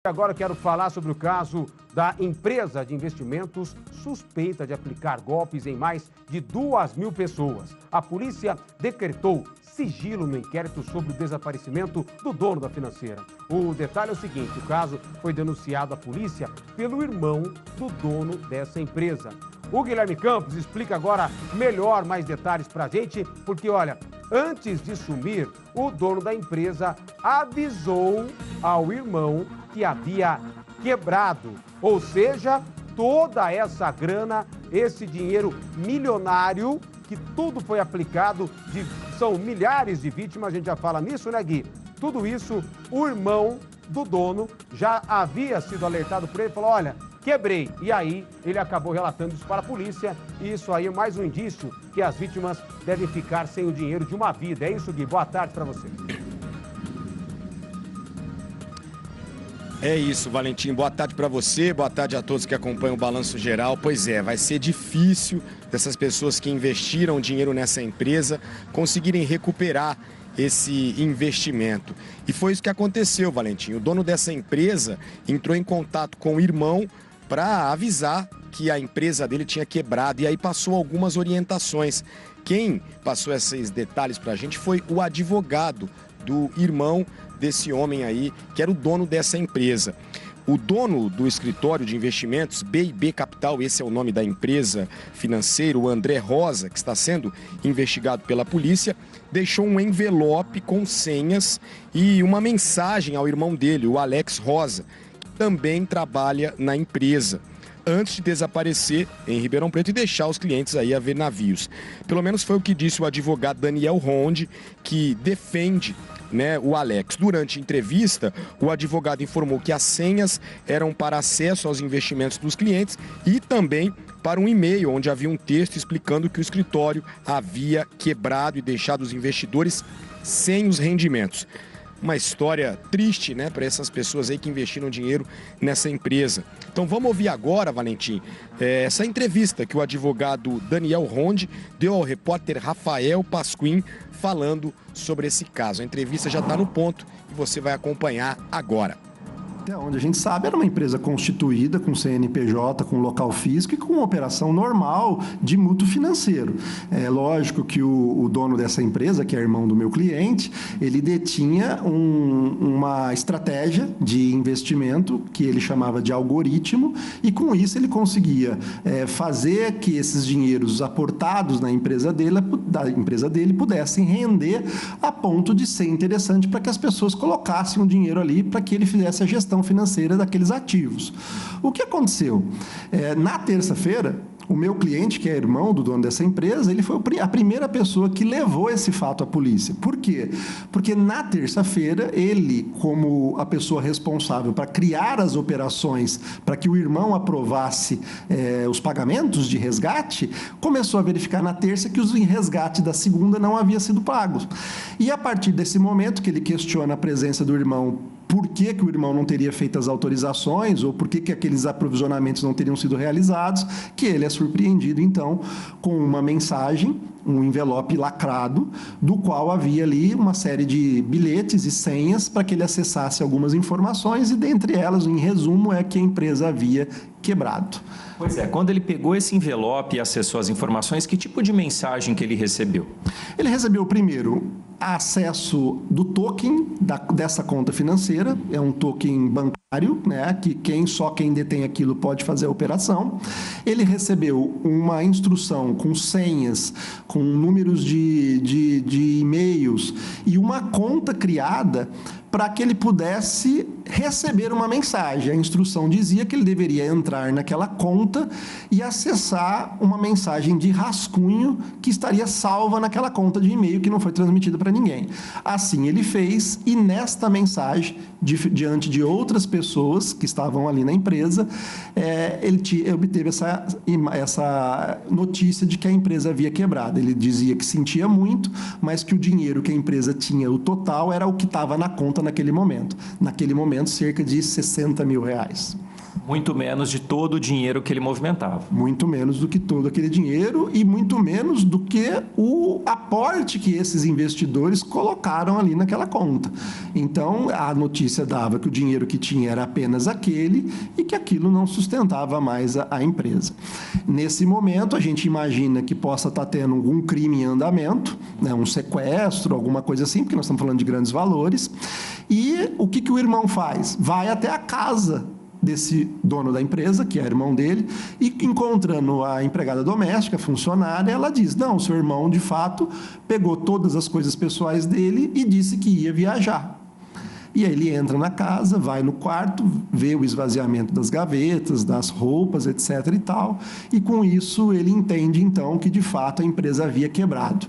Agora quero falar sobre o caso da empresa de investimentos suspeita de aplicar golpes em mais de 2.000 pessoas. A polícia decretou sigilo no inquérito sobre o desaparecimento do dono da financeira. O detalhe é o seguinte: o caso foi denunciado à polícia pelo irmão do dono dessa empresa. O Guilherme Campos explica agora melhor, mais detalhes pra gente, porque olha, antes de sumir, o dono da empresa avisou ao irmão que havia quebrado, ou seja, toda essa grana, esse dinheiro milionário, que tudo foi aplicado, são milhares de vítimas, a gente já fala nisso, né, Gui? Tudo isso, o irmão do dono já havia sido alertado por ele, falou, olha, quebrei. E aí, ele acabou relatando isso para a polícia, e isso aí é mais um indício que as vítimas devem ficar sem o dinheiro de uma vida. É isso, Gui. Boa tarde para você. É isso, Valentim. Boa tarde para você, boa tarde a todos que acompanham o Balanço Geral. Pois é, vai ser difícil dessas pessoas que investiram dinheiro nessa empresa conseguirem recuperar esse investimento. E foi isso que aconteceu, Valentim. O dono dessa empresa entrou em contato com o irmão para avisar que a empresa dele tinha quebrado e aí passou algumas orientações. Quem passou esses detalhes para a gente foi o advogado do irmão desse homem aí, que era o dono dessa empresa. O dono do escritório de investimentos, B&B Capital, esse é o nome da empresa financeira, o André Rosa, que está sendo investigado pela polícia, deixou um envelope com senhas e uma mensagem ao irmão dele, o Alex Rosa, que também trabalha na empresa, antes de desaparecer em Ribeirão Preto e deixar os clientes aí a ver navios. Pelo menos foi o que disse o advogado Daniel Ronde, que defende o Alex. Durante a entrevista, o advogado informou que as senhas eram para acesso aos investimentos dos clientes e também para um e-mail onde havia um texto explicando que o escritório havia quebrado e deixado os investidores sem os rendimentos. Uma história triste, para essas pessoas aí que investiram dinheiro nessa empresa. Então vamos ouvir agora, Valentim, essa entrevista que o advogado Daniel Ronde deu ao repórter Rafael Pasquim falando sobre esse caso. A entrevista já está no ponto e você vai acompanhar agora. Até onde a gente sabe, era uma empresa constituída com CNPJ, com local físico e com uma operação normal de mútuo financeiro. É lógico que o dono dessa empresa, que é irmão do meu cliente, ele detinha uma estratégia de investimento que ele chamava de algoritmo e com isso ele conseguia fazer que esses dinheiros aportados na empresa dele pudessem render a ponto de ser interessante para que as pessoas colocassem o dinheiro ali para que ele fizesse a gestão financeira daqueles ativos. O que aconteceu? Na terça-feira, o meu cliente, que é irmão do dono dessa empresa, ele foi a primeira pessoa que levou esse fato à polícia. Por quê? Porque na terça-feira, ele, como a pessoa responsável para criar as operações para que o irmão aprovasse os pagamentos de resgate, começou a verificar na terça que os resgates da segunda não haviam sido pagos. E a partir desse momento que ele questiona a presença do irmão, por que o irmão não teria feito as autorizações ou por que aqueles aprovisionamentos não teriam sido realizados, que ele é surpreendido, então, com uma mensagem, um envelope lacrado, do qual havia ali uma série de bilhetes e senhas para que ele acessasse algumas informações e, dentre elas, em resumo, é que a empresa havia quebrado. Pois é, quando ele pegou esse envelope e acessou as informações, que tipo de mensagem que ele recebeu? Ele recebeu, primeiro, acesso do token dessa conta financeira, é um token bancário, que só quem detém aquilo pode fazer a operação. Ele recebeu uma instrução com senhas, com números de e-mails e uma conta criada para que ele pudesse receber uma mensagem. A instrução dizia que ele deveria entrar naquela conta e acessar uma mensagem de rascunho que estaria salva naquela conta de e-mail que não foi transmitida para ninguém. Assim ele fez e nesta mensagem, diante de outras pessoas que estavam ali na empresa, ele obteve essa notícia de que a empresa havia quebrado. Ele dizia que sentia muito, mas que o dinheiro que a empresa tinha, o total, era o que estava na conta naquele momento. Naquele momento, cerca de R$60 mil. Muito menos de todo o dinheiro que ele movimentava. Muito menos do que todo aquele dinheiro e muito menos do que o aporte que esses investidores colocaram ali naquela conta. Então, a notícia dava que o dinheiro que tinha era apenas aquele e que aquilo não sustentava mais a empresa. Nesse momento, a gente imagina que possa estar tendo algum crime em andamento, né, um sequestro, alguma coisa assim, porque nós estamos falando de grandes valores. E o que o irmão faz? Vai até a casa desse dono da empresa, que é irmão dele, e encontrando a empregada doméstica, funcionária, ela diz, não, seu irmão, de fato, pegou todas as coisas pessoais dele e disse que ia viajar. E aí ele entra na casa, vai no quarto, vê o esvaziamento das gavetas, das roupas, etc. e tal, e com isso ele entende, então, que de fato a empresa havia quebrado.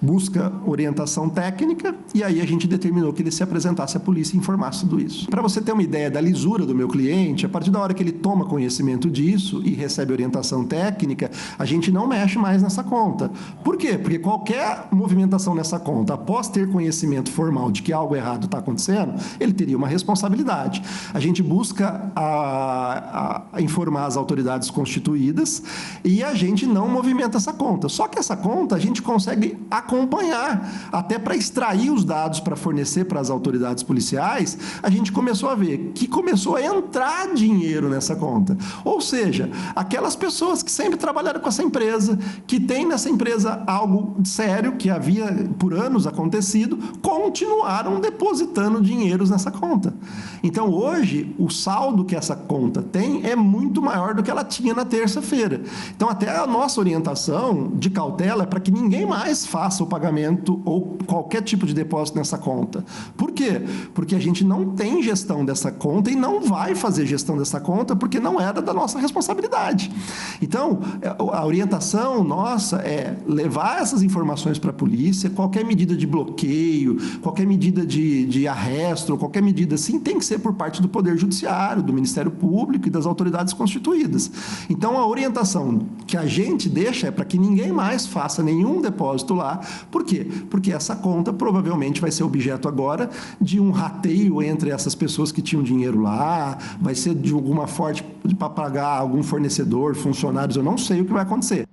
Busca orientação técnica e aí a gente determinou que ele se apresentasse à polícia e informasse tudo isso. Para você ter uma ideia da lisura do meu cliente, a partir da hora que ele toma conhecimento disso e recebe orientação técnica, a gente não mexe mais nessa conta. Por quê? Porque qualquer movimentação nessa conta, após ter conhecimento formal de que algo errado está acontecendo, ele teria uma responsabilidade. A gente busca informar as autoridades constituídas e a gente não movimenta essa conta. Só que essa conta a gente consegue acompanhar, até para extrair os dados para fornecer para as autoridades policiais, a gente começou a ver que começou a entrar dinheiro nessa conta. Ou seja, aquelas pessoas que sempre trabalharam com essa empresa, que tem nessa empresa algo sério, que havia por anos acontecido, continuaram depositando dinheiros nessa conta. Então, hoje, o saldo que essa conta tem é muito maior do que ela tinha na terça-feira. Então, até a nossa orientação de cautela é para que ninguém mais faça o pagamento ou qualquer tipo de depósito nessa conta. Por quê? Porque a gente não tem gestão dessa conta e não vai fazer gestão dessa conta porque não era da nossa responsabilidade. Então, a orientação nossa é levar essas informações para a polícia, qualquer medida de bloqueio, qualquer medida de arresto, qualquer medida assim, tem que ser por parte do Poder Judiciário, do Ministério Público e das autoridades constituídas. Então, a orientação que a gente deixa é para que ninguém mais faça nenhum depósito lá. Por quê? Porque essa conta provavelmente vai ser objeto agora de um rateio entre essas pessoas que tinham dinheiro lá, vai ser de alguma forma para pagar algum fornecedor, funcionários, eu não sei o que vai acontecer.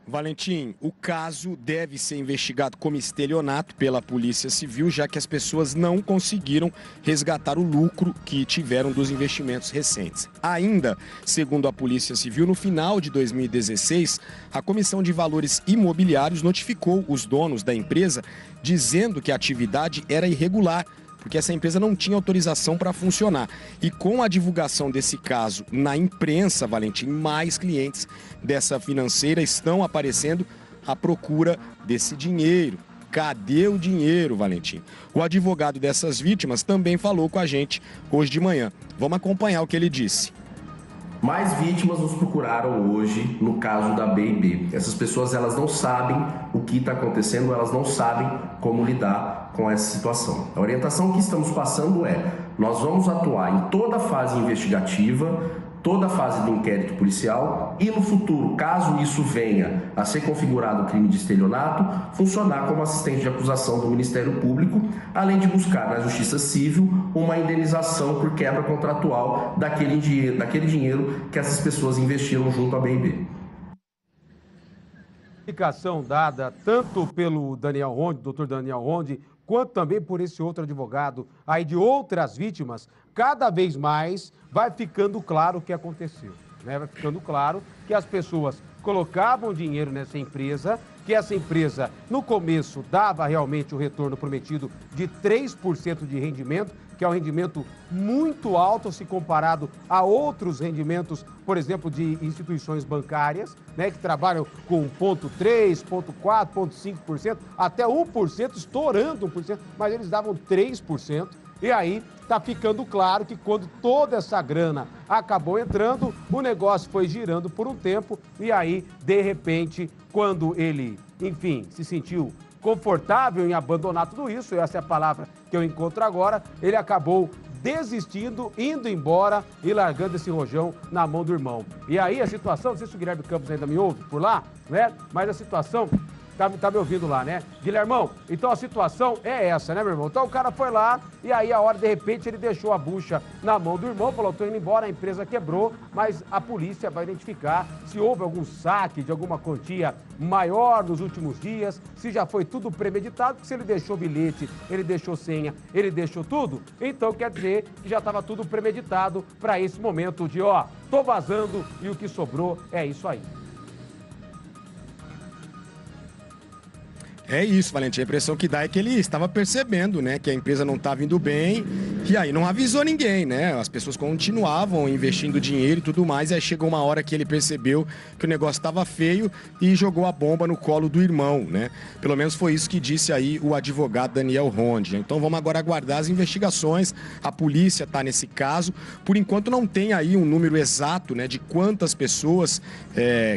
Valentim, o caso deve ser investigado como estelionato pela Polícia Civil, já que as pessoas não conseguiram resgatar o lucro que tiveram dos investimentos recentes. Ainda, segundo a Polícia Civil, no final de 2016, a Comissão de Valores Imobiliários notificou os donos da empresa dizendo que a atividade era irregular, porque essa empresa não tinha autorização para funcionar. E com a divulgação desse caso na imprensa, Valentim, mais clientes dessa financeira estão aparecendo à procura desse dinheiro. Cadê o dinheiro, Valentim? O advogado dessas vítimas também falou com a gente hoje de manhã. Vamos acompanhar o que ele disse. Mais vítimas nos procuraram hoje no caso da B&B. Essas pessoas, elas não sabem o que está acontecendo, elas não sabem como lidar com essa situação. A orientação que estamos passando é: nós vamos atuar em toda a fase investigativa, toda a fase do inquérito policial e no futuro, caso isso venha a ser configurado crime de estelionato, funcionar como assistente de acusação do Ministério Público, além de buscar na Justiça Civil uma indenização por quebra contratual daquele dinheiro que essas pessoas investiram junto à B&B. Explicação dada tanto pelo Daniel Ronde, doutor Daniel Ronde, quanto também por esse outro advogado aí de outras vítimas, cada vez mais vai ficando claro o que aconteceu, né? Vai ficando claro que as pessoas colocavam dinheiro nessa empresa, que essa empresa no começo dava realmente o retorno prometido de 3% de rendimento, que é um rendimento muito alto se comparado a outros rendimentos, por exemplo, de instituições bancárias, né, que trabalham com 0,3%, 0,4%, 0,5%, até 1%, estourando 1%, mas eles davam 3%. E aí está ficando claro que quando toda essa grana acabou entrando, o negócio foi girando por um tempo e aí, de repente, quando ele, enfim, se sentiu confortável em abandonar tudo isso, essa é a palavra que eu encontro agora, ele acabou desistindo, indo embora e largando esse rojão na mão do irmão. E aí a situação, não sei se o Guilherme Campos ainda me ouve por lá, né? Mas a situação tá me ouvindo lá, né? Guilhermão, então a situação é essa, né, meu irmão? Então o cara foi lá e aí a hora, de repente, ele deixou a bucha na mão do irmão, falou, tô indo embora, a empresa quebrou, mas a polícia vai identificar se houve algum saque de alguma quantia maior nos últimos dias, se já foi tudo premeditado, porque se ele deixou bilhete, ele deixou senha, ele deixou tudo, então quer dizer que já estava tudo premeditado para esse momento de, ó, tô vazando e o que sobrou é isso aí. É isso, Valentim. A impressão que dá é que ele estava percebendo, né, que a empresa não estava indo bem e aí não avisou ninguém, né? As pessoas continuavam investindo dinheiro e tudo mais, e aí chegou uma hora que ele percebeu que o negócio estava feio e jogou a bomba no colo do irmão, né? Pelo menos foi isso que disse aí o advogado Daniel Ronde. Então vamos agora aguardar as investigações. A polícia está nesse caso. Por enquanto não tem aí um número exato, né, de quantas pessoas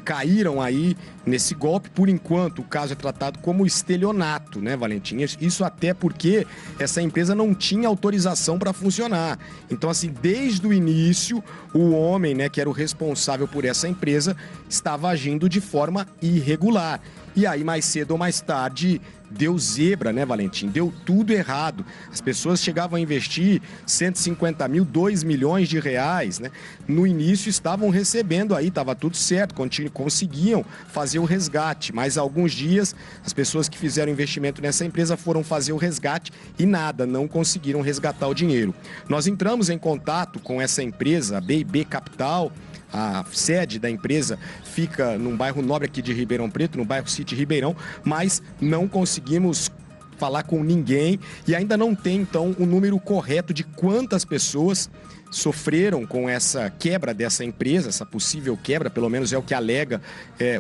caíram aí nesse golpe. Por enquanto o caso é tratado como estelionato, né, Valentim? Isso até porque essa empresa não tinha autorização para funcionar. Então, assim, desde o início, o homem, né, que era o responsável por essa empresa, estava agindo de forma irregular. E aí, mais cedo ou mais tarde, deu zebra, né, Valentim? Deu tudo errado. As pessoas chegavam a investir 150 mil, 2 milhões de reais, né? No início estavam recebendo aí, estava tudo certo, conseguiam fazer o resgate. Mas há alguns dias, as pessoas que fizeram investimento nessa empresa foram fazer o resgate e nada, não conseguiram resgatar o dinheiro. Nós entramos em contato com essa empresa, a B&B Capital. A sede da empresa fica num bairro nobre aqui de Ribeirão Preto, no bairro City Ribeirão, mas não conseguimos falar com ninguém e ainda não tem, então, o número correto de quantas pessoas sofreram com essa quebra dessa empresa, essa possível quebra, pelo menos é o que alega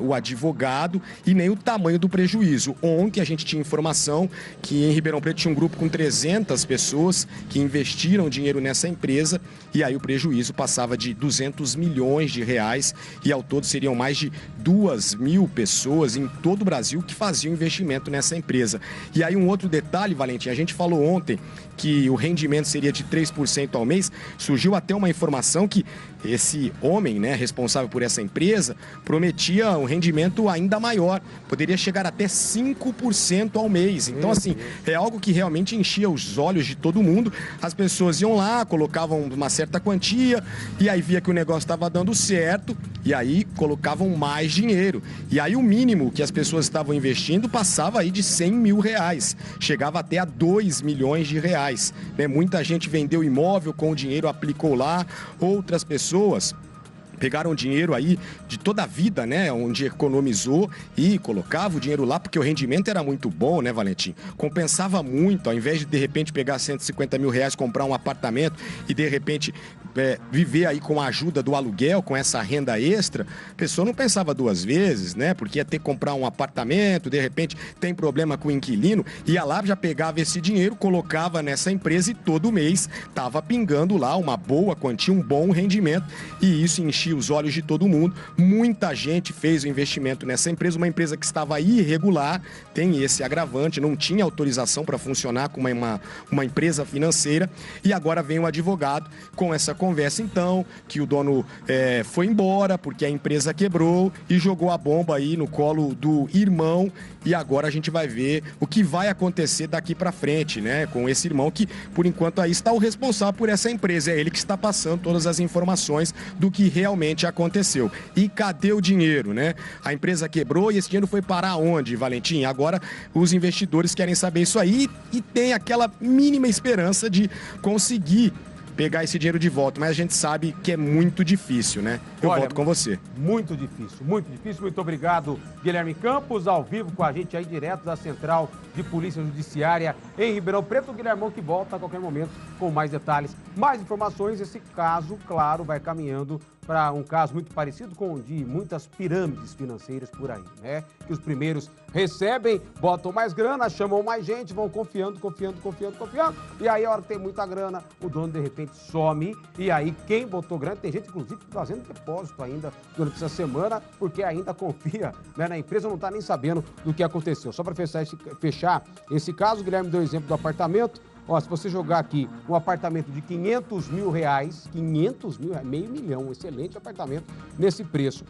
o advogado, e nem o tamanho do prejuízo. Ontem a gente tinha informação que em Ribeirão Preto tinha um grupo com 300 pessoas que investiram dinheiro nessa empresa e aí o prejuízo passava de 200 milhões de reais e ao todo seriam mais de 2.000 pessoas em todo o Brasil que faziam investimento nessa empresa. E aí um outro detalhe, Valentim, a gente falou ontem que o rendimento seria de 3% ao mês, surgiu até uma informação que esse homem, né, responsável por essa empresa, prometia um rendimento ainda maior, poderia chegar até 5% ao mês. Então, assim, é algo que realmente enchia os olhos de todo mundo. As pessoas iam lá, colocavam uma certa quantia, e aí via que o negócio estava dando certo, e aí colocavam mais dinheiro. E aí o mínimo que as pessoas estavam investindo passava aí de 100 mil reais, chegava até a 2 milhões de reais. Né? Muita gente vendeu imóvel com o dinheiro, aplicou lá, outras pessoas pegaram dinheiro aí de toda a vida, né, onde economizou e colocava o dinheiro lá, porque o rendimento era muito bom, né, Valentim? Compensava muito, ao invés de repente pegar 150 mil reais, comprar um apartamento e de repente viver aí com a ajuda do aluguel, com essa renda extra, a pessoa não pensava duas vezes, né, porque ia ter que comprar um apartamento, de repente tem problema com o inquilino, ia lá, já pegava esse dinheiro, colocava nessa empresa e todo mês estava pingando lá uma boa quantia, um bom rendimento, e isso enchia os olhos de todo mundo. Muita gente fez o investimento nessa empresa, uma empresa que estava irregular, tem esse agravante, não tinha autorização para funcionar como uma empresa financeira, e agora vem o advogado com essa conversa, então, que o dono foi embora porque a empresa quebrou e jogou a bomba aí no colo do irmão, e agora a gente vai ver o que vai acontecer daqui para frente, né, com esse irmão que, por enquanto, aí está o responsável por essa empresa, é ele que está passando todas as informações do que realmente aconteceu. E cadê o dinheiro, né? A empresa quebrou e esse dinheiro foi parar onde, Valentim? Agora os investidores querem saber isso aí e tem aquela mínima esperança de conseguir pegar esse dinheiro de volta, mas a gente sabe que é muito difícil, né? Eu volto com você. Muito difícil, muito difícil. Muito obrigado, Guilherme Campos, ao vivo com a gente aí, direto da Central de Polícia Judiciária em Ribeirão Preto. O Guilhermão que volta a qualquer momento com mais detalhes, mais informações. Esse caso, claro, vai caminhando para um caso muito parecido com o de muitas pirâmides financeiras por aí, né? Que os primeiros recebem, botam mais grana, chamam mais gente, vão confiando, e aí a hora que tem muita grana, o dono de repente some, e aí quem botou grana, tem gente inclusive fazendo depósito ainda durante essa semana, porque ainda confia, né, na empresa, não está nem sabendo do que aconteceu. Só para fechar esse caso, o Guilherme deu o exemplo do apartamento. Ó, se você jogar aqui um apartamento de 500 mil reais, 500 mil, meio milhão, um excelente apartamento nesse preço.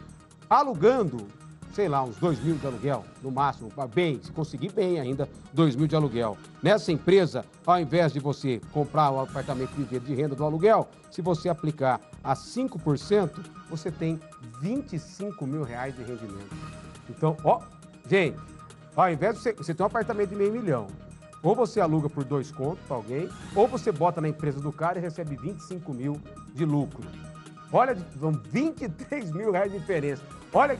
Alugando, sei lá, uns 2 mil de aluguel, no máximo, bem, se conseguir bem ainda, 2 mil de aluguel. Nessa empresa, ao invés de você comprar o apartamento de renda do aluguel, se você aplicar a 5%, você tem 25 mil reais de rendimento. Então, ó, gente, ao invés de você ter um apartamento de R$500 mil, ou você aluga por 2 contos para alguém, ou você bota na empresa do cara e recebe 25 mil de lucro. Olha, são 23 mil reais de diferença. Olha,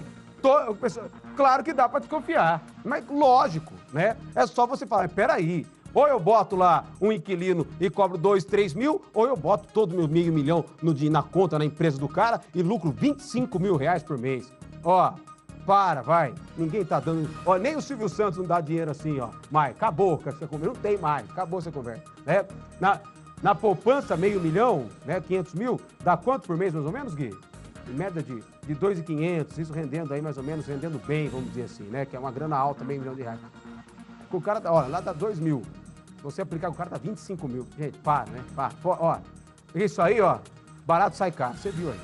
claro que dá para desconfiar, mas lógico, né? É só você falar, peraí, ou eu boto lá um inquilino e cobro 2, 3 mil, ou eu boto todo meu meio milhão na conta, na empresa do cara e lucro 25 mil reais por mês. Ó, vai, ninguém tá dando, ó, nem o Silvio Santos não dá dinheiro assim, ó, mas acabou, não tem mais, acabou essa conversa, né? Na poupança, R$500 mil, né, 500 mil, dá quanto por mês, mais ou menos, Gui? Em média de 2.500, isso rendendo aí, mais ou menos, rendendo bem, vamos dizer assim, né, que é uma grana alta, R$500 mil. O cara, ó, lá dá 2 mil, se você aplicar, o cara dá 25 mil. Gente, para, né, para. Ó, isso aí, ó, barato sai caro, você viu aí.